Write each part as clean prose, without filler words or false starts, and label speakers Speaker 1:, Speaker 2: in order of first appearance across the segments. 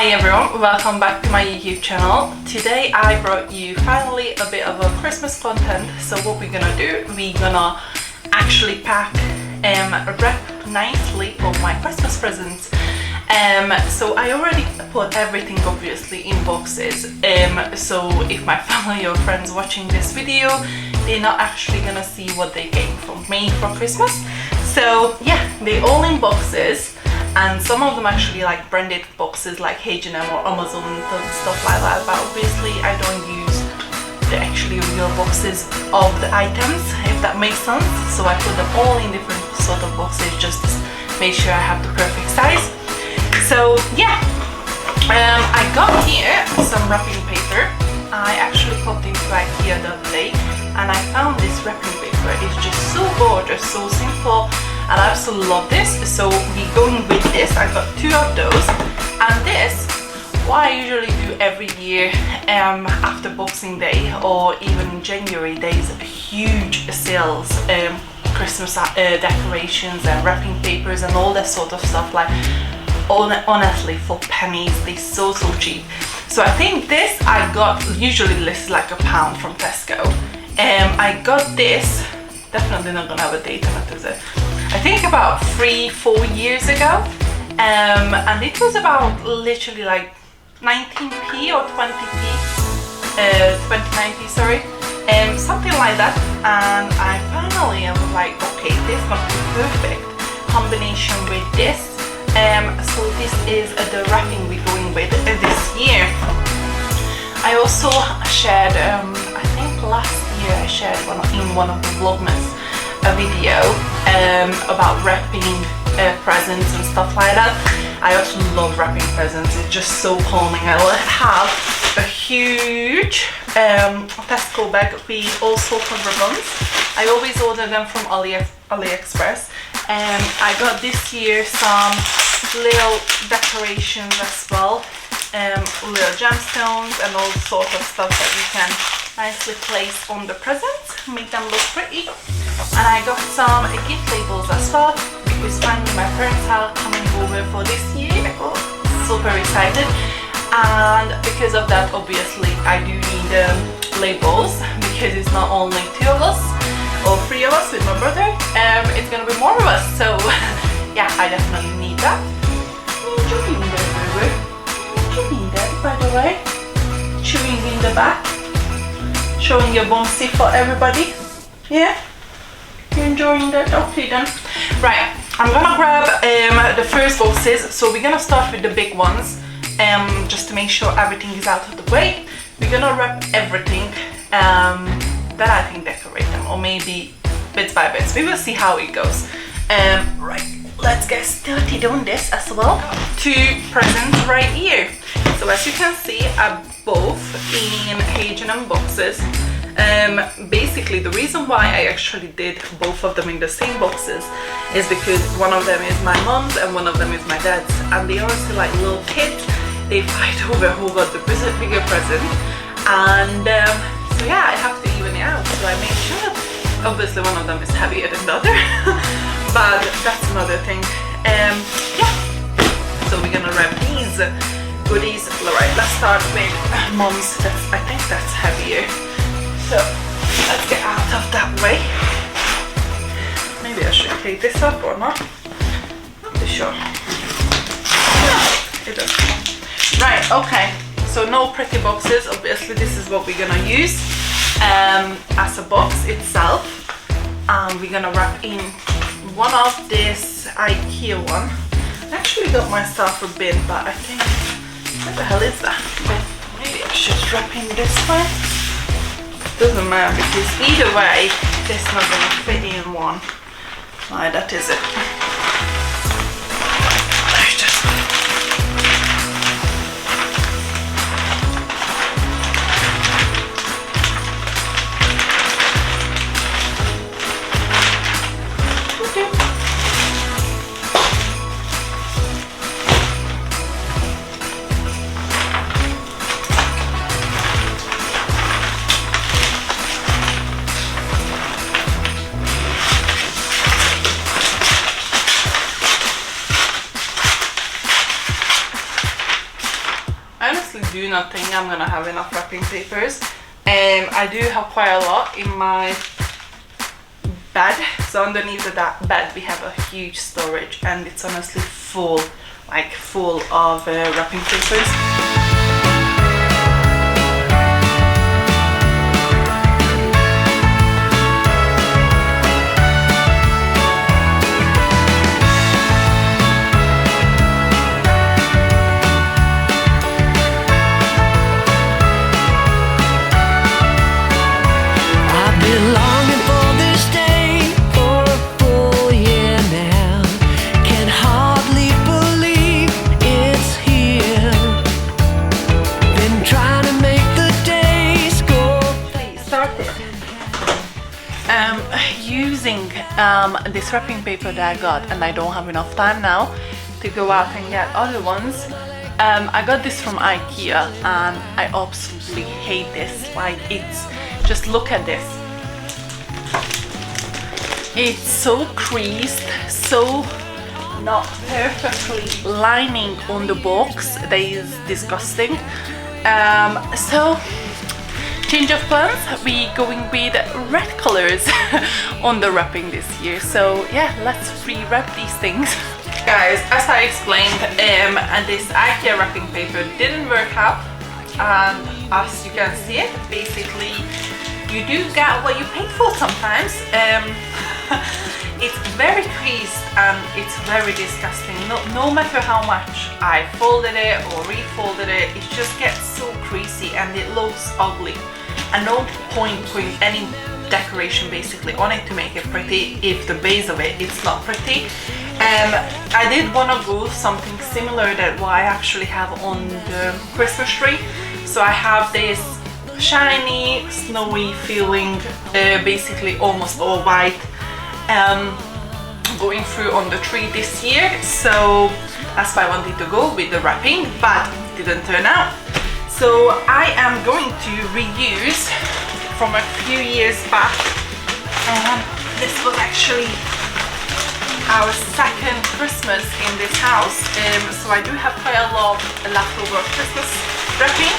Speaker 1: Hi everyone, welcome back to my YouTube channel. Today I brought you finally a bit of a Christmas content. So what we're gonna do, we're gonna actually pack wrap nicely all my Christmas presents. So I already put everything obviously in boxes, so if my family or friends watching this video, they're not actually gonna see what they came from me for Christmas. So yeah, they're all in boxes, and some of them actually like branded boxes like H&M or Amazon and stuff like that, but obviously I don't use the actually real boxes of the items, if that makes sense. So I put them all in different sort of boxes just to make sure I have the perfect size. So yeah, I got here some wrapping paper. I actually popped into IKEA the other day and I found this wrapping paper. It's just so gorgeous, so simple, and I absolutely love this. So we're going with this. I got two of those, and this, what I usually do every year after Boxing Day or even in January, there's huge sales, Christmas decorations and wrapping papers and all that sort of stuff, like honestly for pennies. They're so cheap. So I think this I got, usually this is like £1 from Tesco. I got this, definitely not gonna have a date on it, is it? I think about 3-4 years ago, and it was about literally like 19p or 20p, 29p, sorry, something like that. And I finally was like, okay, this is gonna be perfect combination with this. So this is the wrapping we're going with this year. I also shared, I think last year I shared in one of the Vlogmas a video about wrapping presents and stuff like that. I also love wrapping presents. It's just so calming. I have a huge Tesco bag with all sorts of ribbons. I always order them from AliExpress. I got this year some little decorations as well, little gemstones and all sorts of stuff that you can nicely place on the presents, make them look pretty. And I got some gift labels as well, because finally my parents are coming over for this year. I got super excited, and because of that obviously I do need labels, because it's not only 2 of us or 3 of us with my brother, it's gonna be more of us. So yeah, I definitely need that. Enjoying that, baby. Enjoying that, by the way. Chewing in the back, showing your bonesy for everybody. Yeah, you enjoying that? Okay then. Right, I'm gonna grab the first boxes. So we're gonna start with the big ones, just to make sure everything is out of the way. We're gonna wrap everything. Then I think decorate them, or maybe bits by bits. We will see how it goes. Right, let's get started on this as well. 2 presents right here. So as you can see, are both in H&M boxes. Basically the reason why I actually did both of them in the same boxes is because one of them is my mom's and one of them is my dad's, and they are still like little kids. They fight over who got the bigger present, and so yeah, I have to even it out. So I made sure, obviously one of them is heavier than the other, but that's another thing. Yeah, so we're gonna wrap these goodies. Alright, let's start with mom's. I think that's heavier. So let's get out of that way. Maybe I should take this up or not. Not too sure. Yeah, it does. Right, okay. So no pretty boxes. Obviously this is what we're gonna use as a box itself. We're gonna wrap in one of this IKEA one. I actually got myself a bin, but I think, what the hell is that? Maybe I should wrap in this one. Doesn't matter, because either way this is not gonna fit in one. Right, that is it. Let's just honestly do not think I'm gonna have enough wrapping papers. I do have quite a lot in my bed, so underneath the bed we have a huge storage, and it's honestly full, like full of wrapping papers. Using this wrapping paper that I got, and I don't have enough time now to go out and get other ones. I got this from IKEA and I absolutely hate this. Like, it's just, look at this. It's so creased, so not perfectly lining on the box. That is disgusting. So change of plans, we going with red colors on the wrapping this year. So yeah, let's re-wrap these things. Guys, as I explained, this IKEA wrapping paper didn't work out, and as you can see it, basically you do get what you pay for sometimes. It's very creased and it's very disgusting. No matter how much I folded it or refolded it, it just gets so creasy and it looks ugly. And no point putting any decoration basically on it to make it pretty if the base of it it's not pretty. I did want to go something similar that what I actually have on the Christmas tree. So I have this shiny, snowy feeling, basically almost all white, going through on the tree this year. So that's why I wanted to go with the wrapping, but it didn't turn out. So I am going to reuse from a few years back. This was actually our second Christmas in this house, so I do have quite a lot of leftover Christmas wrapping.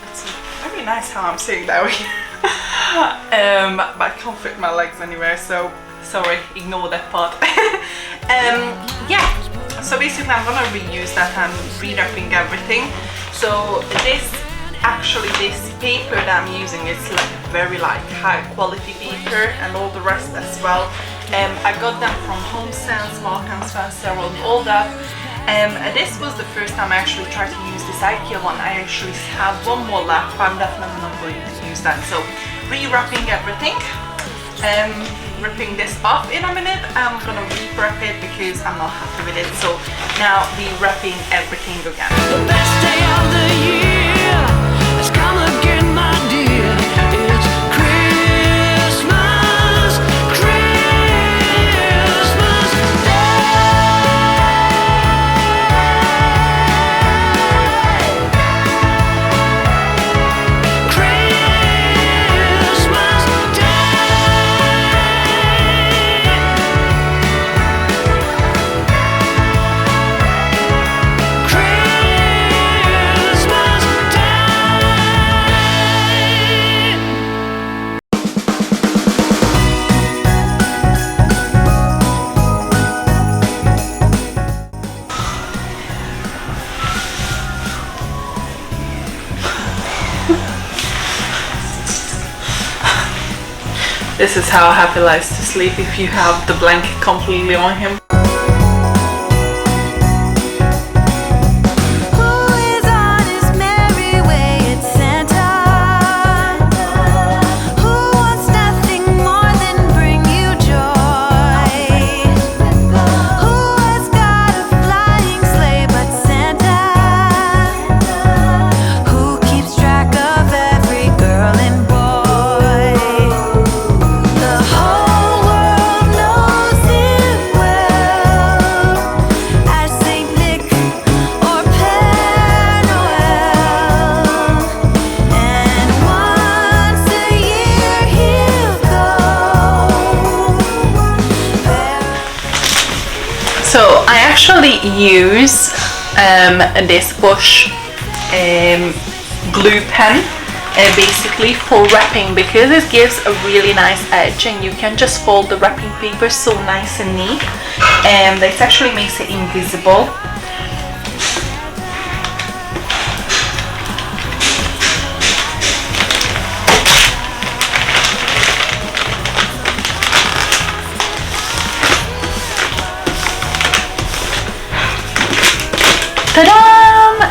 Speaker 1: It's very nice how I'm sitting that way. But I can't fit my legs anywhere, so sorry, ignore that part. Yeah, so basically I'm gonna reuse that and re-wrapping everything. So this paper that I'm using is like very high quality paper, and all the rest as well. I got them from Home Sense, Mark and Spencer, and all that. This was the first time I actually tried to use this IKEA one. I actually have one more left, but I'm definitely not going to use that. So re-wrapping everything, ripping this off in a minute. I'm gonna re-wrap it because I'm not happy with it. So now re-wrapping everything again. The best day of the year has come again, my dear. It's Christmas, Christmas This is how Happy likes to sleep, if you have the blanket completely on him. So I actually use this Bosch glue pen, basically for wrapping, because it gives a really nice edge and you can just fold the wrapping paper so nice and neat, and it actually makes it invisible. Ta-da!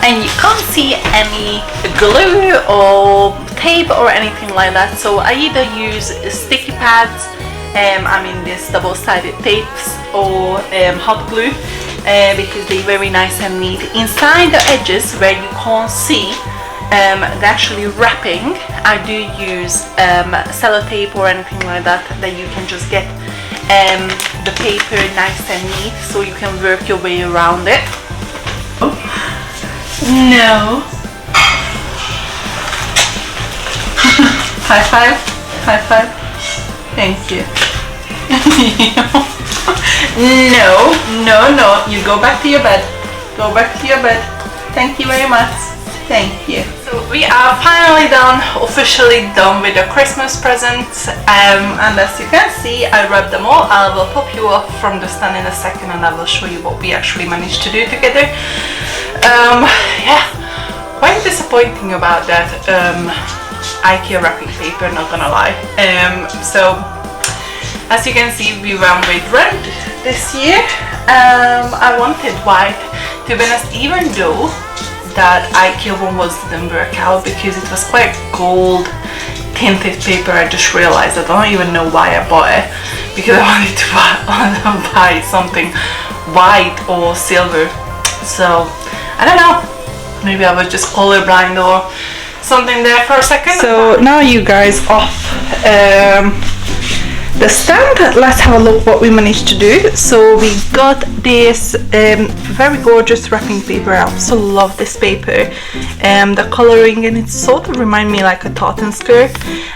Speaker 1: And you can't see any glue or tape or anything like that, so I either use sticky pads, I mean these double-sided tapes, or hot glue, because they're very nice and neat. Inside the edges where you can't see the actually wrapping, I do use sellotape or anything like that, that you can just get the paper nice and neat so you can work your way around it. No. High five. High five. Thank you. No, no, no. You go back to your bed. Go back to your bed. Thank you very much. Thank you. So we are finally done, officially done with the Christmas presents. And as you can see, I wrapped them all. I will pop you off from the stand in a second and I will show you what we actually managed to do together. Yeah, quite disappointing about that IKEA wrapping paper, not gonna lie. So as you can see, we went with red this year. I wanted white, to be honest, even though that IKEA one didn't work out because it was quite gold tinted paper. I just realized, I don't even know why I bought it, because I wanted to buy something white or silver. So I don't know, maybe I was just colorblind or something there for a second. So now you guys off the stand, let's have a look what we managed to do. So we got this very gorgeous wrapping paper. I also love this paper, the coloring, and it sort of reminds me like a tartan skirt.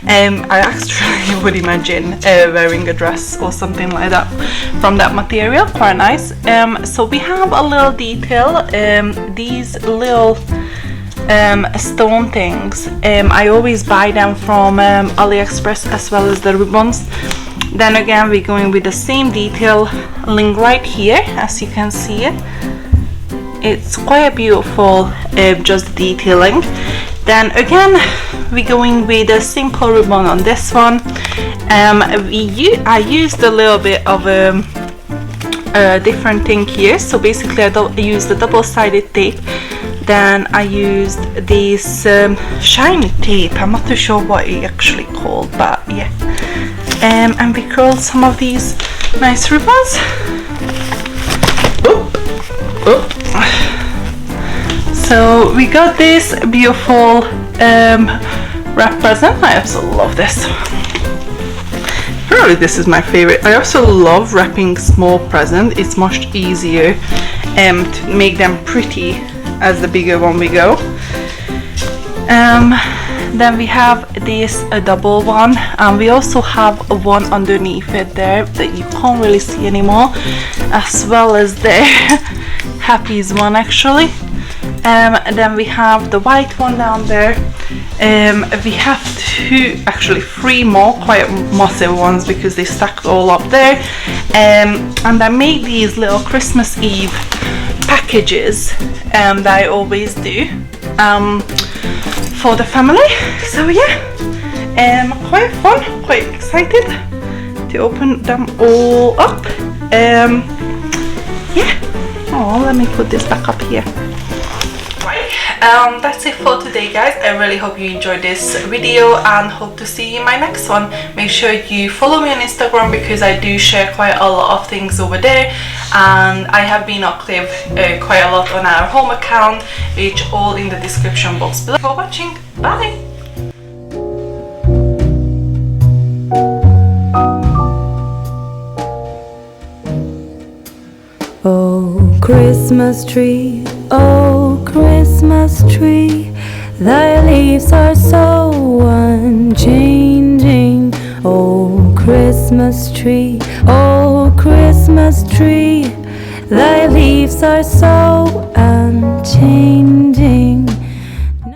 Speaker 1: I actually would imagine wearing a dress or something like that from that material, quite nice. So we have a little detail, these little stone things. I always buy them from AliExpress, as well as the ribbons. Then again, we're going with the same detail link right here, as you can see it. It's quite beautiful, just detailing. Then again, we're going with a simple ribbon on this one. I used a little bit of a different thing here. So basically, I used the double-sided tape. Then I used this shiny tape. I'm not too sure what it actually called, but yeah. And we curled some of these nice ribbons. Oop, oop. So we got this beautiful wrap present. I absolutely love this. Probably this is my favorite. I also love wrapping small presents. It's much easier to make them pretty as the bigger one we go. Then we have this double one, and we also have one underneath it there that you can't really see anymore, as well as the Happy's one actually. Then we have the white one down there. We have three more quite massive ones because they stacked all up there. And I made these little Christmas Eve packages that I always do for the family. So yeah, quite fun, quite excited to open them all up. Yeah. Oh, let me put this back up here. Right, that's it for today, guys. I really hope you enjoyed this video and hope to see you in my next one. Make sure you follow me on Instagram because I do share quite a lot of things over there, and I have been active quite a lot on our home account, which all in the description box below. Thanks for watching. Bye.
Speaker 2: Oh, Christmas tree, oh, Christmas tree, thy leaves are so unchanging. Oh, Christmas tree, thy leaves are so